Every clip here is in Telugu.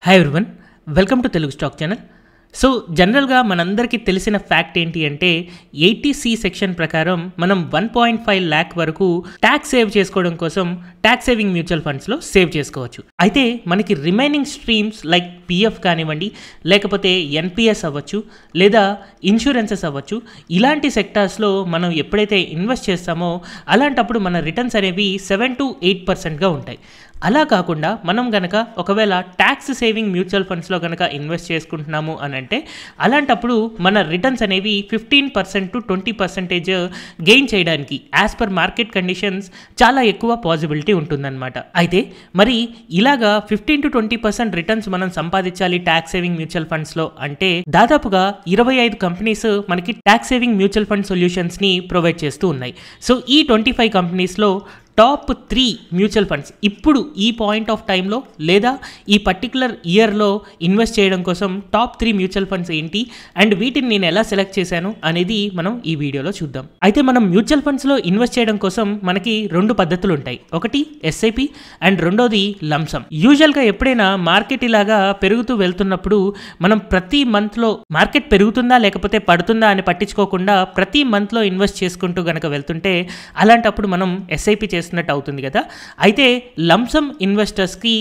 Hi everyone, welcome to Telugu stock channel. So జనరల్గా మనందరికీ తెలిసిన ఫ్యాక్ట్ ఏంటి అంటే 80C సెక్షన్ ప్రకారం మనం 1.5 lakh వరకు ట్యాక్స్ సేవ్ చేసుకోవడం కోసం ట్యాక్స్ సేవింగ్ మ్యూచువల్ ఫండ్స్లో సేవ్ చేసుకోవచ్చు. అయితే మనకి రిమైనింగ్ స్ట్రీమ్స్ లైక్ పిఎఫ్ కానివ్వండి, లేకపోతే ఎన్పిఎస్ అవ్వచ్చు, లేదా ఇన్సూరెన్సెస్ అవ్వచ్చు, ఇలాంటి సెక్టార్స్లో మనం ఎప్పుడైతే ఇన్వెస్ట్ చేస్తామో అలాంటప్పుడు మన రిటర్న్స్ అనేవి 7 to 8%గా ఉంటాయి. అలా కాకుండా మనం గనక ఒకవేళ ట్యాక్స్ సేవింగ్ మ్యూచువల్ ఫండ్స్లో కనుక ఇన్వెస్ట్ చేసుకుంటున్నాము అని అంటే అలాంటప్పుడు మన రిటర్న్స్ అనేవి 15% to 20% గెయిన్ చేయడానికి యాజ్ పర్ మార్కెట్ కండిషన్స్ చాలా ఎక్కువ పాసిబిలిటీ ఉంటుందన్నమాట. అయితే మరి ఇలాగా 15 to 20% రిటర్న్స్ మనం సంపాదించాలి ట్యాక్స్ సేవింగ్ మ్యూచువల్ ఫండ్స్లో అంటే దాదాపుగా 25 కంపెనీస్ మనకి ట్యాక్స్ సేవింగ్ మ్యూచువల్ ఫండ్ సొల్యూషన్స్ని ప్రొవైడ్ చేస్తూ ఉన్నాయి. సో ఈ 25 కంపెనీస్లో టాప్ 3 మ్యూచువల్ ఫండ్స్ ఇప్పుడు ఈ పాయింట్ ఆఫ్ టైంలో లేదా ఈ పర్టికులర్ ఇయర్లో ఇన్వెస్ట్ చేయడం కోసం టాప్ 3 మ్యూచువల్ ఫండ్స్ ఏంటి అండ్ వీటిని నేను ఎలా సెలెక్ట్ చేశాను అనేది మనం ఈ వీడియోలో చూద్దాం. అయితే మనం మ్యూచువల్ ఫండ్స్లో ఇన్వెస్ట్ చేయడం కోసం మనకి 2 పద్ధతులు ఉంటాయి. ఒకటి ఎస్ఐపి అండ్ రెండోది లంసమ్. యూజువల్గా ఎప్పుడైనా మార్కెట్ ఇలాగా పెరుగుతూ వెళ్తున్నప్పుడు మనం ప్రతి మంత్లో మార్కెట్ పెరుగుతుందా లేకపోతే పడుతుందా అని పట్టించుకోకుండా ప్రతి మంత్లో ఇన్వెస్ట్ చేసుకుంటూ కనుక వెళ్తుంటే అలాంటప్పుడు మనం ఎస్ఐపి చేస్తున్నట్టు అవుతుంది కదా. అయితే లంసమ్ ఇన్వెస్టర్స్కి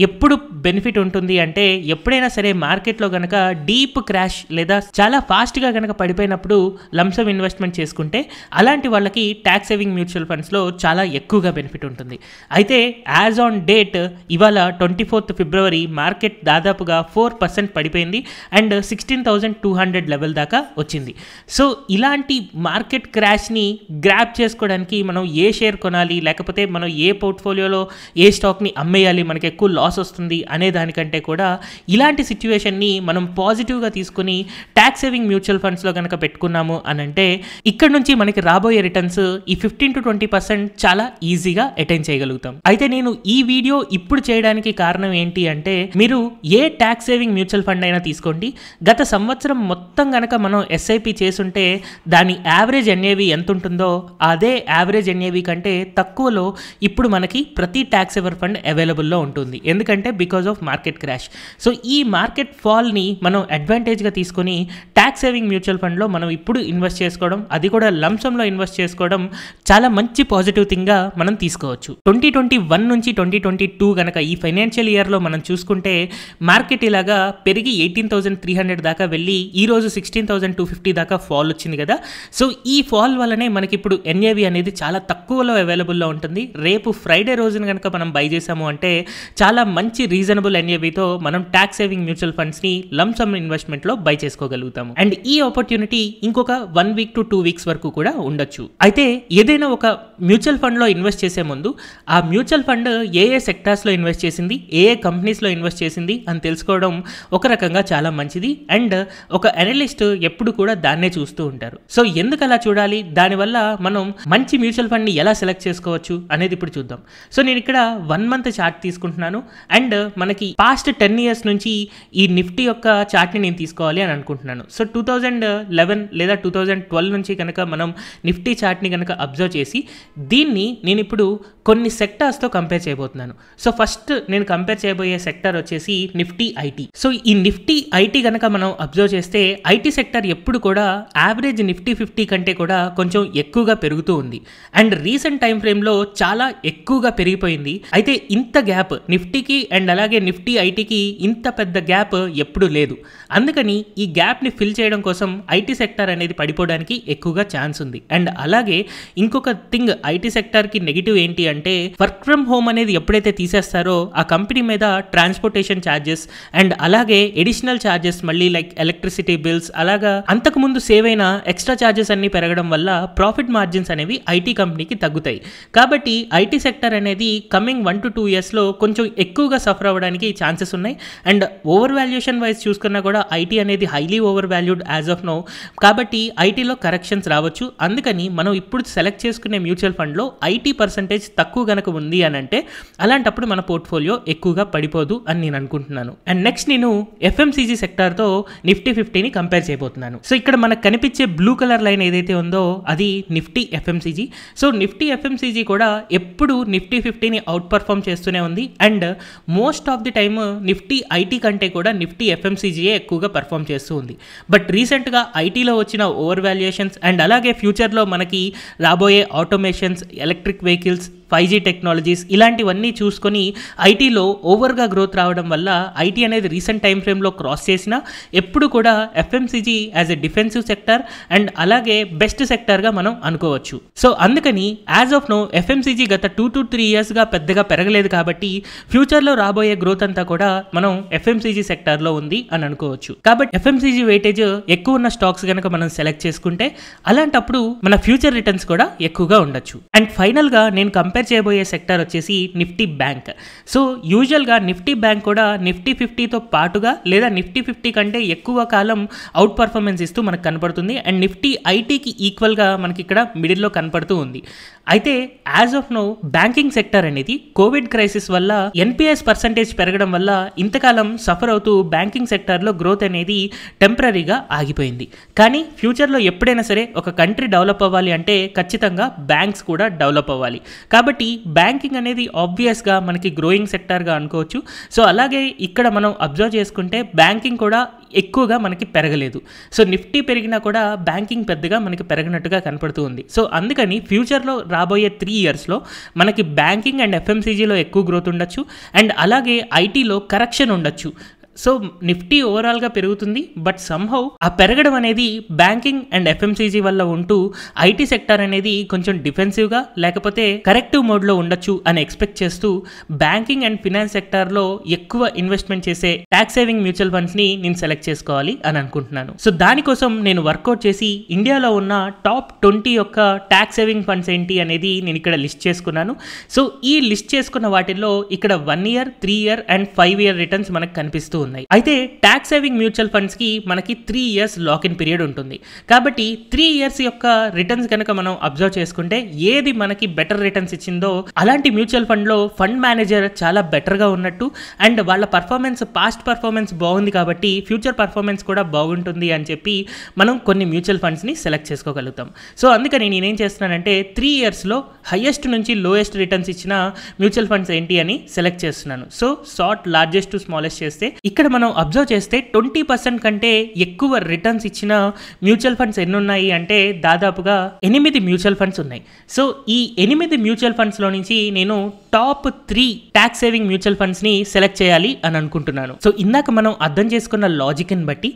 ఎప్పుడు బెనిఫిట్ ఉంటుంది అంటే ఎప్పుడైనా సరే మార్కెట్లో కనుక డీప్ క్రాష్ లేదా చాలా ఫాస్ట్గా కనుక పడిపోయినప్పుడు లంసమ్ ఇన్వెస్ట్మెంట్ చేసుకుంటే అలాంటి వాళ్ళకి ట్యాక్స్ సేవింగ్ మ్యూచువల్ ఫండ్స్లో చాలా ఎక్కువగా బెనిఫిట్ ఉంటుంది. అయితే యాజ్ ఆన్ డేట్ ఇవాళ 24th February మార్కెట్ దాదాపుగా 4% పడిపోయింది అండ్ 16,200 లెవెల్ దాకా వచ్చింది. సో ఇలాంటి మార్కెట్ క్రాష్ని గ్రాప్ చేసుకోవడానికి మనం ఏ షేర్ కొనాలి లేకపోతే మనం ఏ పోర్ట్ఫోలియోలో ఏ స్టాక్ని అమ్మేయాలి మనకి ఎక్కువ లాస్ వస్తుంది అనే దానికంటే కూడా ఇలాంటి సిచ్యువేషన్ని మనం పాజిటివ్గా తీసుకుని ట్యాక్స్ సేవింగ్ మ్యూచువల్ ఫండ్స్లో కనుక పెట్టుకున్నాము అని అంటే ఇక్కడ నుంచి మనకి రాబోయే రిటర్న్స్ ఈ 15 to 20% చాలా ఈజీగా అటైన్ చేయగలుగుతాం. అయితే నేను ఈ వీడియో ఇప్పుడు చేయడానికి కారణం ఏంటి అంటే మీరు ఏ ట్యాక్స్ సేవింగ్ మ్యూచువల్ ఫండ్ అయినా తీసుకోండి, గత సంవత్సరం మొత్తం కనుక మనం ఎస్ఐపి చేసుంటే దాని యావరేజ్ ఎన్ఏవి ఎంత ఉంటుందో అదే యావరేజ్ ఎన్ఏవి కంటే తక్కువలో ఇప్పుడు మనకి ప్రతి ట్యాక్స్ సేవర్ ఫండ్ అవైలబుల్లో ఉంటుంది. ఎందుకంటే because of market crash. So ఈ మార్కెట్ ఫాల్ని మనం అడ్వాంటేజ్గా తీసుకొని ట్యాక్స్ సేవింగ్ మ్యూచువల్ ఫండ్లో మనం ఇప్పుడు ఇన్వెస్ట్ చేసుకోవడం, అది కూడా లంసంలో ఇన్వెస్ట్ చేసుకోవడం చాలా మంచి పాజిటివ్ థింగ్గా మనం తీసుకోవచ్చు. 2021 నుంచి 2022 కనుక ఈ ఫైనాన్షియల్ ఇయర్లో మనం చూసుకుంటే మార్కెట్ ఇలాగా పెరిగి 18,300 దాకా వెళ్ళి ఈరోజు 16,250 దాకా ఫాల్ వచ్చింది కదా. సో ఈ ఫాల్ వల్లనే మనకి ఇప్పుడు ఎన్ఏవి అనేది చాలా తక్కువలో అవైలబుల్లో ఉంటుంది. రేపు ఫ్రైడే రోజున కనుక మనం బై చేసాము అంటే చాలా మంచి రీజనబుల్ ఎన్ఏవితో మనం ట్యాక్స్ సేవింగ్ మ్యూచువల్ ఫండ్స్ని లంసమ్ ఇన్వెస్ట్మెంట్లో బై చేసుకోగలుగుతాము. అండ్ ఈ ఆపర్చునిటీ ఇంకొక 1 week to 2 weeks వరకు కూడా ఉండొచ్చు. అయితే ఏదైనా ఒక మ్యూచువల్ ఫండ్లో ఇన్వెస్ట్ చేసే ముందు ఆ మ్యూచువల్ ఫండ్ ఏ ఏ సెక్టార్స్లో ఇన్వెస్ట్ చేసింది, ఏ ఏ కంపెనీస్లో ఇన్వెస్ట్ చేసింది అని తెలుసుకోవడం ఒక రకంగా చాలా మంచిది. అండ్ ఒక అనలిస్ట్ ఎప్పుడు కూడా దాన్నే చూస్తూ ఉంటారు. సో ఎందుకు అలా చూడాలి, దానివల్ల మనం మంచి మ్యూచువల్ ఫండ్ని ఎలా సెలెక్ట్ చేసుకోవచ్చు అనేది ఇప్పుడు చూద్దాం. సో నేను ఇక్కడ 1 month చార్ట్ తీసుకుంటున్నాను అండ్ మనకి పాస్ట్ 10 years నుంచి ఈ నిఫ్టీ యొక్క చార్ట్ని నేను తీసుకోవాలి అని అనుకుంటున్నాను. సో 2011 లేదా 2012 నుంచి కనుక మనం నిఫ్టీ చార్ట్ని కనుక అబ్జర్వ్ చేసి దీన్ని నేను ఇప్పుడు కొన్ని సెక్టార్స్తో కంపేర్ చేయబోతున్నాను. సో ఫస్ట్ నేను కంపేర్ చేయబోయే సెక్టార్ వచ్చేసి నిఫ్టీ ఐటీ. సో ఈ నిఫ్టీ ఐటీ కనుక మనం అబ్జర్వ్ చేస్తే ఐటీ సెక్టార్ ఎప్పుడు కూడా యావరేజ్ నిఫ్టీ 50 కంటే కూడా కొంచెం ఎక్కువగా పెరుగుతూ ఉంది అండ్ రీసెంట్ టైం ఫ్రేమ్లో చాలా ఎక్కువగా పెరిగిపోయింది. అయితే ఇంత గ్యాప్ నిఫ్టీకి అండ్ అలాగే నిఫ్టీ ఐటీకి ఇంత పెద్ద గ్యాప్ ఎప్పుడూ లేదు. అందుకని ఈ గ్యాప్ని ఫిల్ చేయడం కోసం ఐటీ సెక్టార్ అనేది పడిపోవడానికి ఎక్కువగా ఛాన్స్ ఉంది. అండ్ అలాగే ఇంకొక థింగ్ ఐటీ సెక్టార్కి నెగిటివ్ ఏంటి అంటే వర్క్ ఫ్రమ్ హోమ్ అనేది ఎప్పుడైతే తీసేస్తారో ఆ కంపెనీ మీద ట్రాన్స్పోర్టేషన్ ఛార్జెస్ అండ్ అలాగే ఎడిషనల్ ఛార్జెస్ మళ్ళీ లైక్ ఎలక్ట్రిసిటీ బిల్స్ అలాగా అంతకుముందు సేవ్ అయిన ఎక్స్ట్రా ఛార్జెస్ అన్ని పెరగడం వల్ల ప్రాఫిట్ మార్జిన్స్ అనేవి ఐటీ కంపెనీకి తగ్గుతాయి. కాబట్టి ఐటీ సెక్టర్ అనేది కమింగ్ 1 to 2 yearsలో కొంచెం ఎక్కువగా సఫర్ అవ్వడానికి ఛాన్సెస్ ఉన్నాయి. అండ్ ఓవర్ వాల్యుయేషన్ వైజ్ చూసుకున్నా కూడా ఐటీ అనేది highly over valued as of now. కాబట్టి ఐటీలో కరెక్షన్స్ రావచ్చు. అందుకని మనం ఇప్పుడు సెలెక్ట్ చేసుకునే మ్యూచువల్ ఫండ్లో ఐటీ పర్సెంటేజ్ తక్కువ కనుక ఉంది అని అంటే అలాంటప్పుడు మన పోర్ట్ఫోలియో ఎక్కువగా పడిపోదు అని నేను అనుకుంటున్నాను. అండ్ నెక్స్ట్ నేను ఎఫ్ఎంసీజీ సెక్టార్తో నిఫ్టీ 50ని కంపేర్ చేయబోతున్నాను. సో ఇక్కడ మనకు కనిపించే బ్లూ కలర్ లైన్ ఏదైతే ఉందో అది Nifty FMCG. So Nifty FMCG కూడా ఎప్పుడు నిఫ్టీ 50ని అవుట్ పర్ఫామ్ చేస్తూనే ఉంది. And most of the time Nifty IT కంటే కూడా నిఫ్టీ ఎఫ్ఎంసీజీయే ఎక్కువగా పర్ఫామ్ చేస్తూ ఉంది. బట్ రీసెంట్గా ఐటీలో వచ్చిన ఓవర్ వాల్యుయేషన్స్ అండ్ అలాగే ఫ్యూచర్లో మనకి రాబోయే automations, electric vehicles, 5G technologies ఇలాంటివన్నీ చూసుకొని ఐటీలో ఓవర్గా గ్రోత్ రావడం వల్ల ఐటీ అనేది రీసెంట్ టైం ఫ్రేమ్లో క్రాస్ చేసిన ఎప్పుడు కూడా FMCG as a defensive sector and అలాగే బెస్ట్ సెక్టర్గా మనం అనుకోవచ్చు. సో అందుకని యాజ్ ఆఫ్ నో ఎఫ్ఎంసీజీ గత 2 to 3 ఇయర్స్గా పెద్దగా పెరగలేదు కాబట్టి ఫ్యూచర్లో రాబోయే గ్రోత్ అంతా కూడా మనం ఎఫ్ఎంసీజీ సెక్టార్లో ఉంది అని అనుకోవచ్చు. కాబట్టి ఎఫ్ఎంసీజీ వెయిటేజ్ ఎక్కువ ఉన్న స్టాక్స్ కనుక మనం సెలెక్ట్ చేసుకుంటే అలాంటప్పుడు మన ఫ్యూచర్ రిటర్న్స్ కూడా ఎక్కువగా ఉండొచ్చు. అండ్ ఫైనల్గా నేను కంపేర్ చేయబోయే సెక్టర్ వచ్చేసి నిఫ్టీ బ్యాంక్. సో యూజువల్గా నిఫ్టీ బ్యాంక్ కూడా నిఫ్టీ 50తో పాటుగా లేదా నిఫ్టీ 50 కంటే ఎక్కువ కాలం అవుట్ పర్ఫార్మెన్స్ ఇస్తూ మనకు కనపడుతుంది. అండ్ నిఫ్టీ ఐటీకి ఈక్వల్గా మనకి ఇక్కడ మిడిల్లో కనపడుతూ ఉంది. అయితే as of now banking sector అనేది కోవిడ్ క్రైసిస్ వల్ల ఎన్పిఎస్ పర్సంటేజ్ పెరగడం వల్ల ఇంతకాలం సఫర్ అవుతూ బ్యాంకింగ్ సెక్టర్లో గ్రోత్ అనేది టెంపరీగా ఆగిపోయింది. కానీ ఫ్యూచర్లో ఎప్పుడైనా సరే ఒక కంట్రీ డెవలప్ అవ్వాలి అంటే ఖచ్చితంగా బ్యాంక్స్ కూడా డెవలప్ అవ్వాలి. కాబట్టి బ్యాంకింగ్ అనేది ఆబ్వియస్గా మనకి గ్రోయింగ్ సెక్టార్గా అనుకోవచ్చు. సో అలాగే ఇక్కడ మనం అబ్జర్వ్ చేసుకుంటే బ్యాంకింగ్ కూడా ఎక్కువగా మనకి పెరగలేదు. సో నిఫ్టీ పెరిగినా కూడా బ్యాంకింగ్ పెద్దగా మనకి పెరగనట్టుగా కనపడుతూ ఉంది. సో అందుకని ఫ్యూచర్లో రాబోయే 3 ఇయర్స్లో మనకి బ్యాంకింగ్ అండ్ ఎఫ్ఎంసీజీలో ఎక్కువ గ్రోత్ ఉండొచ్చు అండ్ అలాగే ఐటీలో కరెక్షన్ ఉండొచ్చు. సో నిఫ్టీ ఓవరాల్గా పెరుగుతుంది. బట్ సమ్హౌ ఆ పెరగడం అనేది బ్యాంకింగ్ అండ్ ఎఫ్ఎంసీజీ వల్ల ఉంటూ ఐటీ సెక్టర్ అనేది కొంచెం డిఫెన్సివ్గా లేకపోతే కరెక్టివ్ మోడ్లో ఉండొచ్చు అని ఎక్స్పెక్ట్ చేస్తూ బ్యాంకింగ్ అండ్ ఫినాన్స్ సెక్టార్లో ఎక్కువ ఇన్వెస్ట్మెంట్ చేసే ట్యాక్స్ సేవింగ్ మ్యూచువల్ ఫండ్స్ని నేను సెలెక్ట్ చేసుకోవాలి అని అనుకుంటున్నాను. సో దానికోసం నేను వర్కౌట్ చేసి ఇండియాలో ఉన్న టాప్ 20 యొక్క ట్యాక్స్ సేవింగ్ ఫండ్స్ ఏంటి అనేది నేను ఇక్కడ లిస్ట్ చేసుకున్నాను. సో ఈ లిస్ట్ చేసుకున్న వాటిల్లో ఇక్కడ 1 year, 3 year and 5 year returns మనకు కనిపిస్తూ ఉన్నాయి. అయితే ట్యాక్స్ సేవింగ్ మ్యూచువల్ ఫండ్స్ కి మనకి 3 years లాక్ ఇన్ పీరియడ్ ఉంటుంది. కాబట్టి 3 years యొక్క రిటర్న్స్ కనుక మనం అబ్జర్వ్ చేసుకుంటే ఏది మనకి బెటర్ రిటర్న్స్ ఇచ్చిందో అలాంటి మ్యూచువల్ ఫండ్ లో ఫండ్ మేనేజర్ చాలా బెటర్ గా ఉన్నట్టు అండ్ వాళ్ళ పర్ఫార్మెన్స్ పాస్ట్ పర్ఫార్మెన్స్ బాగుంది కాబట్టి ఫ్యూచర్ పర్ఫార్మెన్స్ కూడా బాగుంటుంది అని చెప్పి మనం కొన్ని మ్యూచువల్ ఫండ్స్ ని సెలెక్ట్ చేసుకోగలుగుతాం. సో అందుకని నేనేం చేస్తున్నానంటే 3 years లో హైయెస్ట్ నుంచి లోయెస్ట్ రిటర్న్స్ ఇచ్చిన మ్యూచువల్ ఫండ్స్ ఏంటి అని సెలెక్ట్ చేస్తున్నాను. So sort largest to smallest చేస్తే ఇక్కడ మనం అబ్జర్వ్ చేస్తే 20% కంటే ఎక్కువ రిటర్న్స్ ఇచ్చిన మ్యూచువల్ ఫండ్స్ ఎన్ని ఉన్నాయి అంటే దాదాపుగా 8 మ్యూచువల్ ఫండ్స్ ఉన్నాయి. సో ఈ 8 మ్యూచువల్ ఫండ్స్లో నుంచి నేను టాప్ 3 ట్యాక్స్ సేవింగ్ మ్యూచువల్ ఫండ్స్ని సెలెక్ట్ చేయాలి అని అనుకుంటున్నాను. సో ఇందాక మనం అర్థం చేసుకున్న లాజిక్ని బట్టి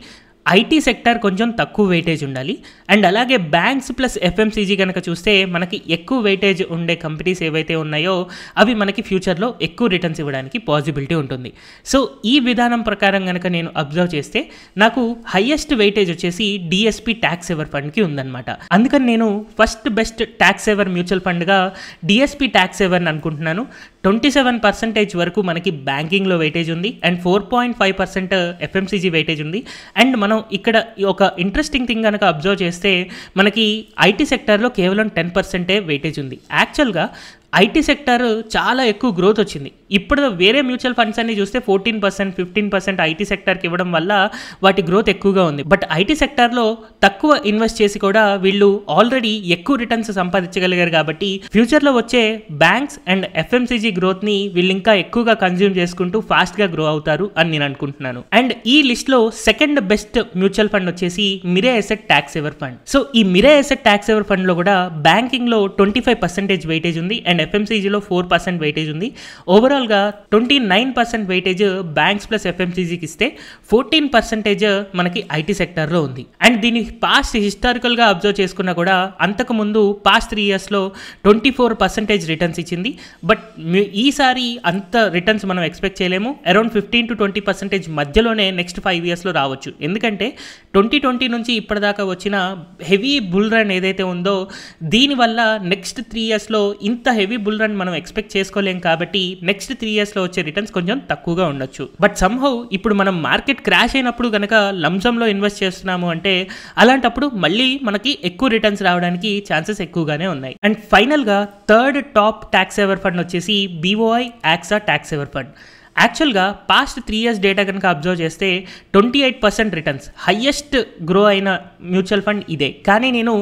ఐటీ సెక్టర్ కొంచెం తక్కువ వెయిటేజ్ ఉండాలి అండ్ అలాగే బ్యాంక్స్ ప్లస్ ఎఫ్ఎంసీజీ కనుక చూస్తే మనకి ఎక్కువ వెయిటేజ్ ఉండే కంపెనీస్ ఏవైతే ఉన్నాయో అవి మనకి ఫ్యూచర్లో ఎక్కువ రిటర్న్స్ ఇవ్వడానికి పాసిబిలిటీ ఉంటుంది. సో ఈ విధానం ప్రకారం కనుక నేను అబ్జర్వ్ చేస్తే నాకు హైయెస్ట్ వెయిటేజ్ వచ్చేసి డిఎస్పీ ట్యాక్స్ సేవర్ ఫండ్కి ఉందన్నమాట. అందుకని నేను first best tax saver mutual ఫండ్గా డిఎస్పీ ట్యాక్స్ సేవర్ని అనుకుంటున్నాను. 27% వరకు మనకి బ్యాంకింగ్లో వెయిటేజ్ ఉంది అండ్ 4.5% ఎఫ్ఎంసీజీ వెయిటేజ్ ఉంది. అండ్ మనం ఇక్కడ ఒక ఇంట్రెస్టింగ్ థింగ్ కనుక అబ్జర్వ్ చేస్తే మనకి ఐటీ సెక్టార్లో కేవలం 10% వెయిటేజ్ ఉంది. యాక్చువల్గా ఐటీ సెక్టర్ చాలా ఎక్కువ గ్రోత్ వచ్చింది. ఇప్పుడు వేరే మ్యూచువల్ ఫండ్స్ అన్ని చూస్తే 14%, 15% ఐటీ సెక్టర్కి ఇవ్వడం వల్ల వాటి గ్రోత్ ఎక్కువగా ఉంది. బట్ ఐటీ సెక్టార్లో తక్కువ ఇన్వెస్ట్ చేసి కూడా వీళ్ళు ఆల్రెడీ ఎక్కువ రిటర్న్స్ సంపాదించగలిగారు కాబట్టి ఫ్యూచర్లో వచ్చే బ్యాంక్స్ అండ్ ఎఫ్ఎంసీజీ గ్రోత్ని వీళ్ళు ఇంకా ఎక్కువగా కన్జ్యూమ్ చేసుకుంటూ ఫాస్ట్గా గ్రో అవుతారు అని నేను అనుకుంటున్నాను. అండ్ ఈ లిస్ట్లో సెకండ్ బెస్ట్ మ్యూచువల్ ఫండ్ వచ్చేసి Mirae Asset tax saver fund. So ఈ మిరే ఎసెట్ ట్యాక్స్ సేవర్ ఫండ్లో కూడా బ్యాంకింగ్లో 25% వెయిటేజ్ ఉంది అండ్ ఎఫ్ఎంసీజీలో 4% వెయిటేజ్ ఉంది. ఓవరాల్గా 29% వెయిటేజ్ బ్యాంక్స్ ప్లస్ ఎఫ్ఎంసీజీకి ఇస్తే 14% మనకి ఐటీ సెక్టార్లో ఉంది. అండ్ దీని పాస్ట్ హిస్టారికల్గా అబ్జర్వ్ చేసుకున్నా కూడా అంతకుముందు పాస్ట్ 3 yearsలో 24% రిటర్న్స్ ఇచ్చింది. బట్ ఈసారి అంత రిటర్న్స్ మనం ఎక్స్పెక్ట్ చేయలేము. అరౌండ్ 15 to 20% మధ్యలోనే నెక్స్ట్ 5 yearsలో రావచ్చు. ఎందుకంటే 2020 నుంచి ఇప్పటిదాకా వచ్చిన హెవీ బుల్ రన్ ఏదైతే ఉందో దీనివల్ల నెక్స్ట్ 3 yearsలో ఇంత హెవీ బుల్ రన్ మనం ఎక్స్పెక్ట్ చేసుకోలేం కాబట్టి నెక్స్ట్ 3 yearsలో వచ్చే రిటర్న్స్ కొంచెం తక్కువగా ఉండొచ్చు. బట్ సమ్హౌ ఇప్పుడు మనం మార్కెట్ క్రాష్ అయినప్పుడు కనుక లంసంలో ఇన్వెస్ట్ చేస్తున్నాము అంటే అలాంటప్పుడు మళ్ళీ మనకి ఎక్కువ రిటర్న్స్ రావడానికి ఛాన్సెస్ ఎక్కువగానే ఉన్నాయి. అండ్ ఫైనల్గా third top tax saver fund వచ్చేసి BOI AXA tax saver fund. యాక్చువల్గా పాస్ట్ 3 ఇయర్స్ డేటా కనుక అబ్జర్వ్ చేస్తే 28% రిటర్న్స్ హయ్యెస్ట్ గ్రో అయిన మ్యూచువల్ ఫండ్ ఇదే. కానీ నేను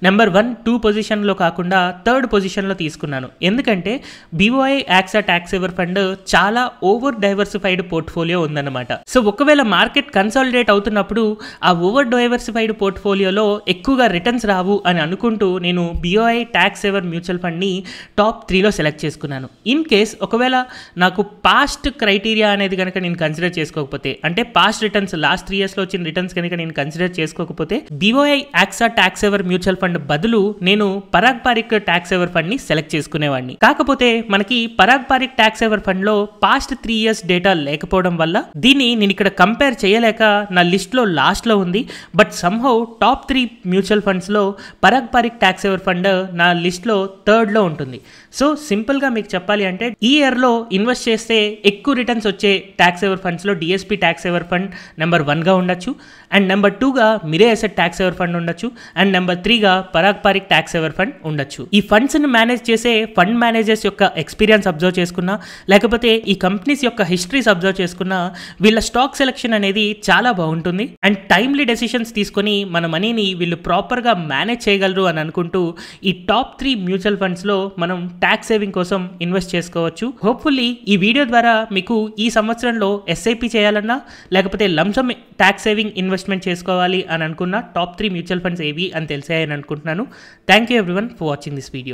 నెంబర్ 1, 2 పొజిషన్లో కాకుండా 3rd పొజిషన్లో తీసుకున్నాను. ఎందుకంటే BOI Axa tax saver fund చాలా ఓవర్ డైవర్సిఫైడ్ పోర్ట్ఫోలియో ఉందన్నమాట. సో ఒకవేళ మార్కెట్ కన్సాలిడేట్ అవుతున్నప్పుడు ఆ ఓవర్ డైవర్సిఫైడ్ పోర్ట్ఫోలియోలో ఎక్కువగా రిటర్న్స్ రావు అని అనుకుంటూ నేను BOI ట్యాక్స్ సేవర్ మ్యూచువల్ ఫండ్ని టాప్ 3లో సెలెక్ట్ చేసుకున్నాను. ఇన్ కేస్ ఒకవేళ నాకు పాస్ట్ క్రైటీరియా అనేది కనుక నేను కన్సిడర్ చేసుకోకపోతే, అంటే పాస్ట్ రిటర్న్స్ లాస్ట్ 3 ఇయర్స్లో వచ్చిన రిటర్న్స్ కనుక నేను కన్సిడర్ చేసుకోకపోతే BOI Axa tax saver mutual fund బదులు నేను పరాగ్ పారిక్ ట్యాక్స్ సేవర్ ఫండ్ని సెలెక్ట్ చేసుకునేవాడిని. కాకపోతే మనకి పరాగ్ పారిక్ ట్యాక్స్ సేవర్ ఫండ్లో పాస్ట్ 3 ఇయర్స్ డేటా లేకపోవడం వల్ల దీన్ని నేను ఇక్కడ కంపేర్ చేయలేక నా లిస్ట్లో లాస్ట్లో ఉంది. బట్ సమ్హౌ టాప్ 3 మ్యూచువల్ ఫండ్స్లో Parag Parikh tax saver fund నా లిస్ట్లో 3rd లో ఉంటుంది. సో సింపుల్గా మీకు చెప్పాలి అంటే ఈ ఇయర్లో ఇన్వెస్ట్ చేస్తే ఎక్కువ రిటర్న్స్ వచ్చే ట్యాక్స్ సేవర్ ఫండ్స్లో DSP tax saver fund number 1గా ఉండొచ్చు, అండ్ నెంబర్ 2గా Mirae Asset tax saver fund ఉండొచ్చు, అండ్ నెంబర్ 3గా Parag Parikh tax saver fund ఉండొచ్చు. ఈ ఫండ్స్ని మేనేజ్ చేసే ఫండ్ మేనేజర్స్ యొక్క ఎక్స్పీరియన్స్ అబ్జర్వ్ చేసుకున్నా, లేకపోతే ఈ కంపెనీస్ యొక్క హిస్టరీస్ అబ్జర్వ్ చేసుకున్నా వీళ్ళ స్టాక్ సెలెక్షన్ అనేది చాలా బాగుంటుంది. అండ్ టైమ్లీ డెసిషన్స్ తీసుకొని మన మనీని వీళ్ళు ప్రాపర్గా మేనేజ్ చేయగలరు అని అనుకుంటూ ఈ టాప్ 3 మ్యూచువల్ ఫండ్స్లో మనం ట్యాక్స్ సేవింగ్ కోసం ఇన్వెస్ట్ చేసుకోవచ్చు. హోప్ఫుల్లీ ఈ వీడియో ద్వారా మీకు ఈ సంవత్సరంలో SIP చేయాలన్నా లేకపోతే లంసమ్ ట్యాక్స్ సేవింగ్ ఇన్వెస్ట్మెంట్ చేసుకోవాలి అని అనుకున్న టాప్ 3 మ్యూచువల్ ఫండ్స్ ఏవి అని తెలిసాయని అనుకుంటున్నాను. Thank you everyone for watching this video.